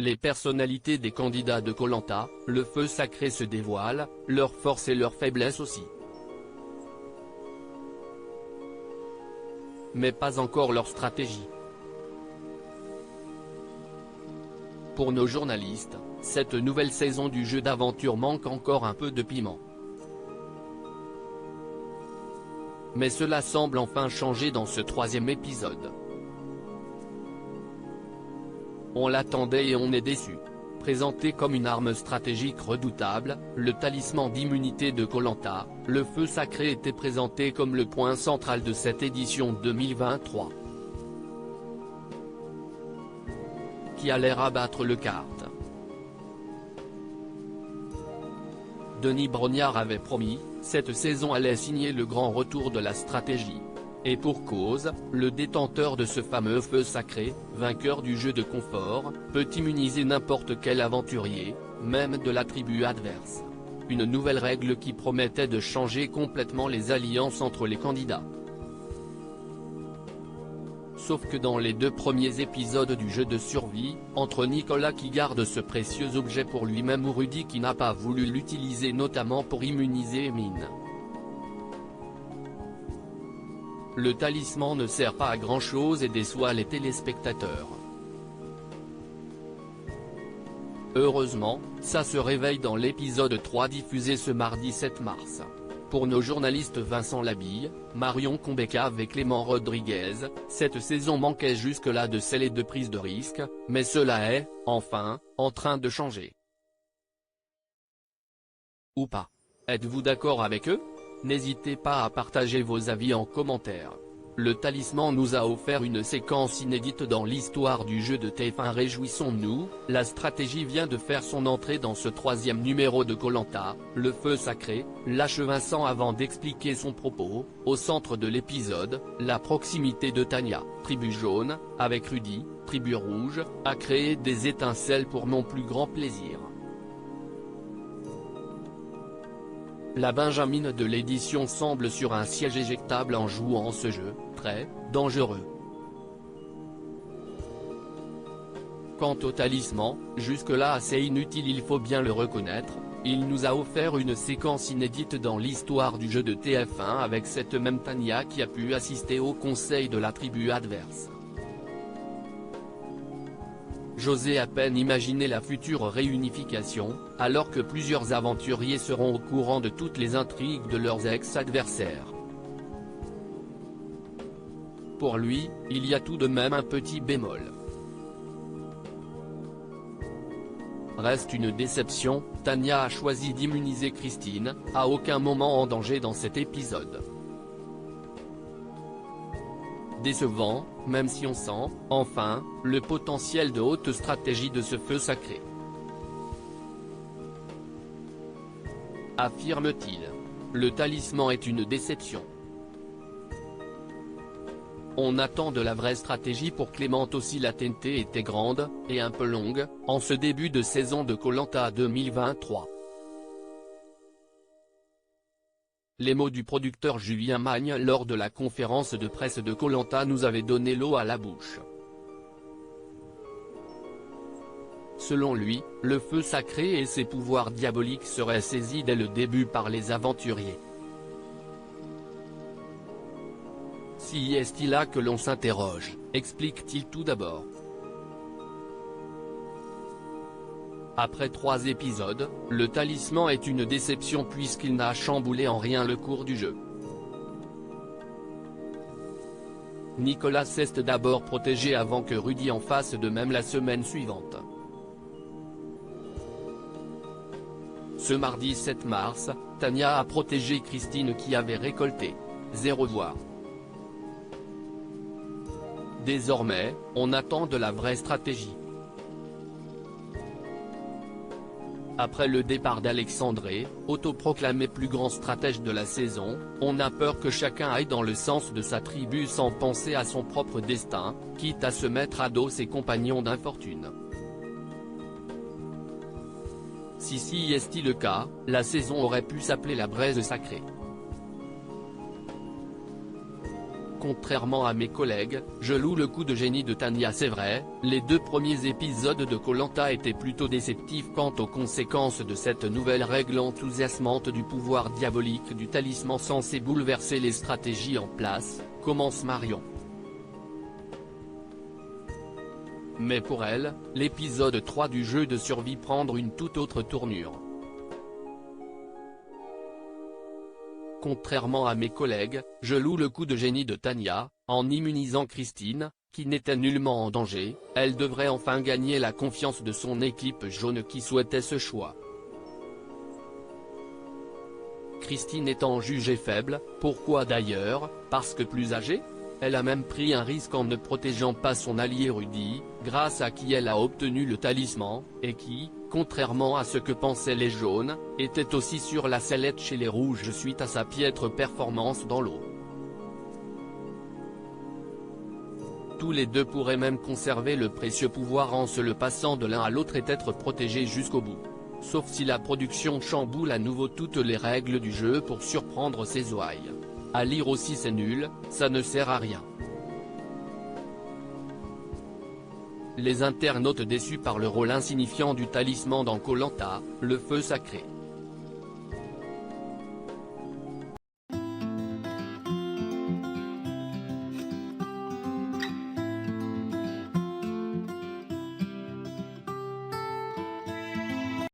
Les personnalités des candidats de Koh Lanta, le feu sacré se dévoilent, leurs forces et leurs faiblesses aussi. Mais pas encore leur stratégie. Pour nos journalistes, cette nouvelle saison du jeu d'aventure manque encore un peu de piment. Mais cela semble enfin changer dans ce troisième épisode. On l'attendait et on est déçu. Présenté comme une arme stratégique redoutable, le talisman d'immunité de Koh Lanta, le feu sacré était présenté comme le point central de cette édition 2023. Qui allait rabattre le kart. Denis Brognard avait promis, cette saison allait signer le grand retour de la stratégie. Et pour cause, le détenteur de ce fameux feu sacré, vainqueur du jeu de confort, peut immuniser n'importe quel aventurier, même de la tribu adverse. Une nouvelle règle qui promettait de changer complètement les alliances entre les candidats. Sauf que dans les 2 premiers épisodes du jeu de survie, entre Nicolas qui garde ce précieux objet pour lui-même ou Rudy qui n'a pas voulu l'utiliser notamment pour immuniser Emine. Le talisman ne sert pas à grand chose et déçoit les téléspectateurs. Heureusement, ça se réveille dans l'épisode 3 diffusé ce mardi 7 mars. Pour nos journalistes Vincent Labille, Marion Combeka et Clément Rodriguez, cette saison manquait jusque-là de sel et de prise de risque, mais cela est, enfin, en train de changer. Ou pas. Êtes-vous d'accord avec eux ? N'hésitez pas à partager vos avis en commentaire. Le talisman nous a offert une séquence inédite dans l'histoire du jeu de TF1. Réjouissons-nous, la stratégie vient de faire son entrée dans ce 3e numéro de Koh Lanta, le feu sacré, lâche Vincent avant d'expliquer son propos. Au centre de l'épisode, la proximité de Tania, tribu jaune, avec Rudy, tribu rouge, a créé des étincelles pour mon plus grand plaisir. La Benjamine de l'édition semble sur un siège éjectable en jouant ce jeu, très dangereux. Quant au talisman, jusque-là assez inutile il faut bien le reconnaître, il nous a offert une séquence inédite dans l'histoire du jeu de TF1 avec cette même Tania qui a pu assister au conseil de la tribu adverse. J'osais à peine imaginer la future réunification, alors que plusieurs aventuriers seront au courant de toutes les intrigues de leurs ex-adversaires. Pour lui, il y a tout de même un petit bémol. Reste une déception, Tania a choisi d'immuniser Christine, à aucun moment en danger dans cet épisode. Décevant, même si on sent, enfin, le potentiel de haute stratégie de ce feu sacré. Affirme-t-il. Le talisman est une déception. On attend de la vraie stratégie pour Clément aussi. La TNT était grande, et un peu longue, en ce début de saison de Koh Lanta 2023. Les mots du producteur Julien Magne lors de la conférence de presse de Koh Lanta nous avaient donné l'eau à la bouche. Selon lui, le feu sacré et ses pouvoirs diaboliques seraient saisis dès le début par les aventuriers. Si est-il là que l'on s'interroge, explique-t-il tout d'abord. Après 3 épisodes, le talisman est une déception puisqu'il n'a chamboulé en rien le cours du jeu. Nicolas s'est d'abord protégé avant que Rudy en fasse de même la semaine suivante. Ce mardi 7 mars, Tania a protégé Christine qui avait récolté 0 voix. Désormais, on attend de la vraie stratégie. Après le départ d'Alexandré, autoproclamé plus grand stratège de la saison, on a peur que chacun aille dans le sens de sa tribu sans penser à son propre destin, quitte à se mettre à dos ses compagnons d'infortune. Si est-il le cas, la saison aurait pu s'appeler la braise sacrée. Contrairement à mes collègues, je loue le coup de génie de Tania. C'est vrai, les 2 premiers épisodes de Koh Lanta étaient plutôt déceptifs quant aux conséquences de cette nouvelle règle enthousiasmante du pouvoir diabolique du talisman censé bouleverser les stratégies en place, commence Marion. Mais pour elle, l'épisode 3 du jeu de survie prend une toute autre tournure. Contrairement à mes collègues, je loue le coup de génie de Tania, en immunisant Christine, qui n'était nullement en danger. Elle devrait enfin gagner la confiance de son équipe jaune qui souhaitait ce choix. Christine étant jugée faible, pourquoi d'ailleurs? Parce que plus âgée? Elle a même pris un risque en ne protégeant pas son allié Rudy, grâce à qui elle a obtenu le talisman, et qui, contrairement à ce que pensaient les jaunes, était aussi sur la sellette chez les rouges suite à sa piètre performance dans l'eau. Tous les 2 pourraient même conserver le précieux pouvoir en se le passant de l'un à l'autre et être protégés jusqu'au bout. Sauf si la production chamboule à nouveau toutes les règles du jeu pour surprendre ses ouailles. À lire aussi c'est nul, ça ne sert à rien. Les internautes déçus par le rôle insignifiant du talisman dans Koh Lanta, le feu sacré.